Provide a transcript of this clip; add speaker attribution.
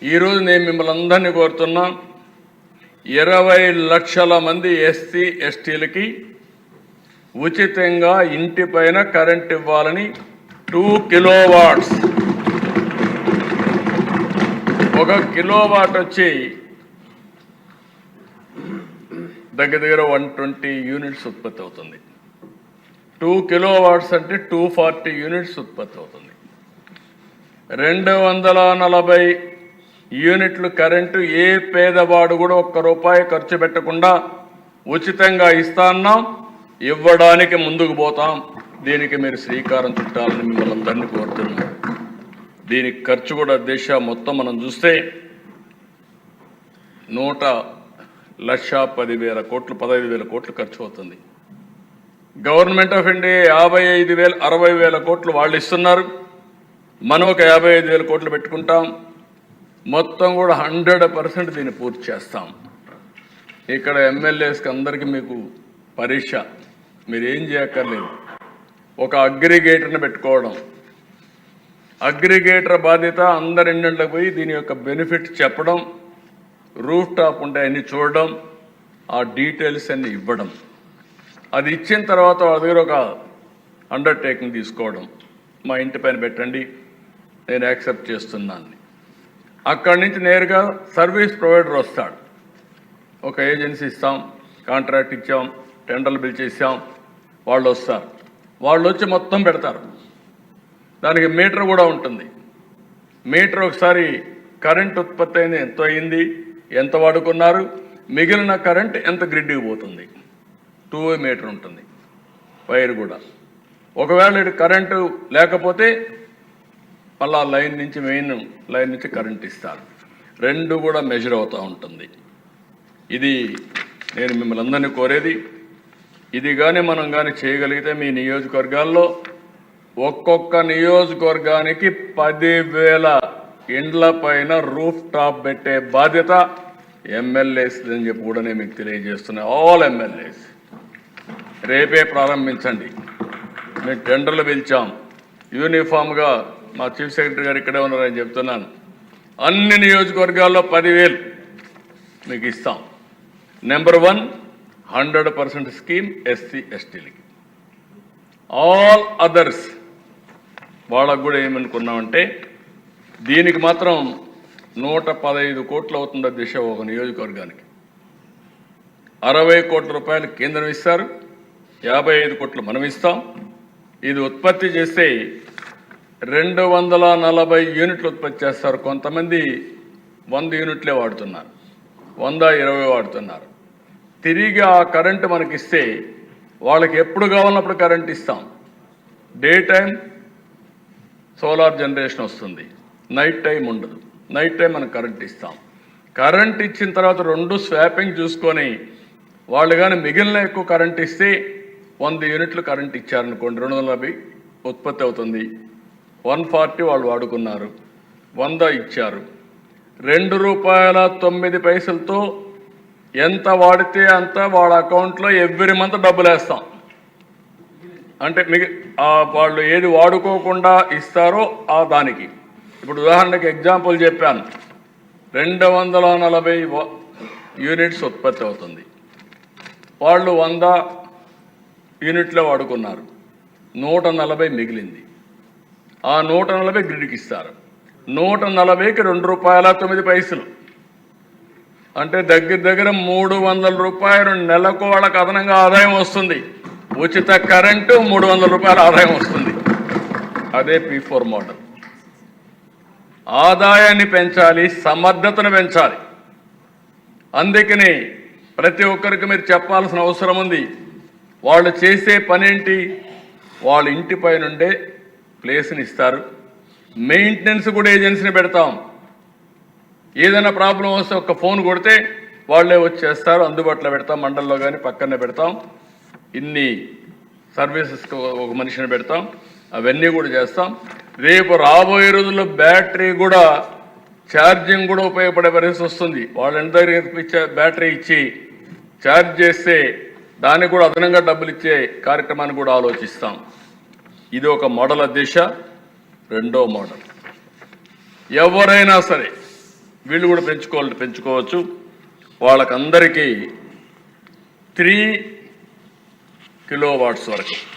Speaker 1: ఈరోజు నేను మిమ్మల్ని అందరినీ కోరుతున్నా, 20 లక్షల మంది ఎస్సీ ఎస్టీలకి ఉచితంగా ఇంటి పైన కరెంట్ ఇవ్వాలని 2 కిలోవాట్స్, 1 కిలోవాట్ వచ్చి దగ్గర 120 యూనిట్స్ ఉత్పత్తి అవుతుంది. 2 కిలోవాట్స్ అంటే 240 యూనిట్స్ ఉత్పత్తి అవుతుంది. 240 యూనిట్లు కరెంటు ఏ పేదవాడు కూడా ₹1 ఖర్చు పెట్టకుండా ఉచితంగా ఇస్తాన్నాం. ఇవ్వడానికి ముందుకు పోతాం. దీనికి మీరు శ్రీకారం చుట్టాలని మిమ్మల్ని అందరినీ కోరుతున్నాం. దీనికి ఖర్చు కూడా దేశ మొత్తం మనం చూస్తే 1,10,10,000 కోట్లు, 15,000 కోట్లు ఖర్చు అవుతుంది. గవర్నమెంట్ ఆఫ్ ఇండియా 55,000, 60,000 కోట్లు వాళ్ళు ఇస్తున్నారు. మనం ఒక 55,000 కోట్లు పెట్టుకుంటాం. మొత్తం కూడా 100% దీన్ని పూర్తి చేస్తాం. ఇక్కడ ఎమ్మెల్యేస్కి అందరికీ మీకు పరీక్ష, మీరు ఏం చేయక్కర్లేదు. ఒక అగ్రిగేటర్ని పెట్టుకోవడం, అగ్రిగేటర్ బాధ్యత అందరి ఇండ్లకు పోయి దీని యొక్క బెనిఫిట్ చెప్పడం, రూఫ్ టాప్ ఉంటే అన్ని చూడడం, ఆ డీటెయిల్స్ అన్ని ఇవ్వడం. అది ఇచ్చిన తర్వాత వాళ్ళ దగ్గర ఒక అండర్టేకింగ్ తీసుకోవడం, మా ఇంటి పైన పెట్టండి, నేను యాక్సెప్ట్ చేస్తున్నాను. అక్కడి నుంచి నేరుగా సర్వీస్ ప్రొవైడర్ వస్తాడు. ఒక ఏజెన్సీ ఇస్తాం, కాంట్రాక్ట్ ఇచ్చాం, టెండర్లు పిలిచేసాం, వాళ్ళు వస్తారు. వాళ్ళు వచ్చి మొత్తం పెడతారు. దానికి మీటర్ కూడా ఉంటుంది. మీటర్ ఒకసారి కరెంట్ ఉత్పత్తి అయింది, ఎంత అయింది, ఎంత వాడుకున్నారు, మిగిలిన కరెంట్ ఎంత గ్రిడ్కి పోతుంది, 2-way మీటర్ ఉంటుంది. వైర్ కూడా ఒకవేళ ఇటు కరెంటు లేకపోతే మళ్ళా లైన్ నుంచి, మెయిన్ లైన్ నుంచి కరెంట్ ఇస్తారు. 2 కూడా మెజర్ అవుతూ ఉంటుంది. ఇది నేను మిమ్మల్ని అందరినీ కోరేది. ఇది కానీ మనం కానీ చేయగలిగితే మీ నియోజకవర్గాల్లో ఒక్కొక్క నియోజకవర్గానికి 10,000 ఇండ్ల పైన రూఫ్ టాప్ పెట్టే బాధ్యత ఎమ్మెల్యేస్ అని చెప్పి కూడా నేను మీకు తెలియజేస్తున్నా. ఆల్ ఎమ్మెల్యేస్ రేపే ప్రారంభించండి. మేము టెండర్లు పిలిచాం. యూనిఫామ్గా మా చీఫ్ సెక్రటరీ గారు ఇక్కడే ఉన్నారని చెప్తున్నాను. అన్ని నియోజకవర్గాల్లో 10,000 మీకు ఇస్తాం. నెంబర్ 1, 100% స్కీమ్ ఎస్సీ ఎస్టీలకి. ఆల్ అదర్స్ వాళ్ళకు కూడా ఏమనుకున్నామంటే దీనికి మాత్రం 115 కోట్లు అవుతుంది దిశ ఒక నియోజకవర్గానికి. 60 కోట్ల రూపాయలు కేంద్రం ఇస్తారు, 55 కోట్లు మనం ఇస్తాం. ఇది ఉత్పత్తి చేస్తే 240 యూనిట్లు ఉత్పత్తి చేస్తారు. కొంతమంది 100 యూనిట్లే వాడుతున్నారు, 120 వాడుతున్నారు. తిరిగి ఆ కరెంటు మనకిస్తే వాళ్ళకి ఎప్పుడు కావాలన్నప్పుడు కరెంట్ ఇస్తాం. డే టైం సోలార్ జనరేషన్ వస్తుంది, నైట్ టైం ఉండదు. నైట్ టైం మనం కరెంట్ ఇస్తాం. కరెంట్ ఇచ్చిన తర్వాత 2 స్వాపింగ్ చూసుకొని వాళ్ళు కానీ మిగిలిన ఎక్కువ కరెంట్ ఇస్తే 100 యూనిట్లు కరెంట్ ఇచ్చారనుకోండి, 240 ఉత్పత్తి అవుతుంది. 140 వాళ్ళు వాడుకున్నారు, 100 ఇచ్చారు. ₹2.09 ఎంత వాడితే అంత వాళ్ళ అకౌంట్లో ఎవ్రీ మంత్ డబ్బులు వేస్తాం. అంటే వాళ్ళు ఏది వాడుకోకుండా ఇస్తారో ఆ దానికి. ఇప్పుడు ఉదాహరణకి ఎగ్జాంపుల్ చెప్పాను, 240 యూనిట్స్ ఉత్పత్తి అవుతుంది. వాళ్ళు 100 యూనిట్లే వాడుకున్నారు, 140 మిగిలింది. ఆ 140 గ్రిడ్కి ఇస్తారు. 140కి ₹2.09. అంటే దగ్గర ₹300 నెలకు వాళ్ళకి అదనంగా ఆదాయం వస్తుంది. ఉచిత కరెంటు ₹300 ఆదాయం వస్తుంది. అదే P4 మోడల్. ఆదాయాన్ని పెంచాలి, సమర్థతను పెంచాలి. అందుకని ప్రతి ఒక్కరికి మీరు చెప్పాల్సిన అవసరం ఉంది. వాళ్ళు చేసే పనేంటి, వాళ్ళ ఇంటిపై నుండే ప్లేస్ని ఇస్తారు. మెయింటెనెన్స్ కూడా ఏజెన్సీని పెడతాం. ఏదైనా ప్రాబ్లం వస్తే ఒక ఫోన్ కొడితే వాళ్ళే వచ్చేస్తారు, అందుబాటులో పెడతాం. మండల్లో కానీ పక్కనే పెడతాం. ఇన్ని సర్వీసెస్కి ఒక మనిషిని పెడతాం. అవన్నీ కూడా చేస్తాం. రేపు రాబోయే రోజుల్లో బ్యాటరీ కూడా, ఛార్జింగ్ కూడా ఉపయోగపడే పరిస్థితి వస్తుంది. వాళ్ళ ఇంటి దగ్గర బ్యాటరీ ఇచ్చి ఛార్జ్ చేస్తే దానికి కూడా అదనంగా డబ్బులు ఇచ్చే కార్యక్రమాన్ని కూడా ఆలోచిస్తాం. ఇది ఒక మోడల్ దిశ. రెండో మోడల్, ఎవరైనా సరే వీళ్ళు కూడా పెంచుకోవచ్చు. వాళ్ళకందరికీ 3 కిలోవాట్స్ వరకు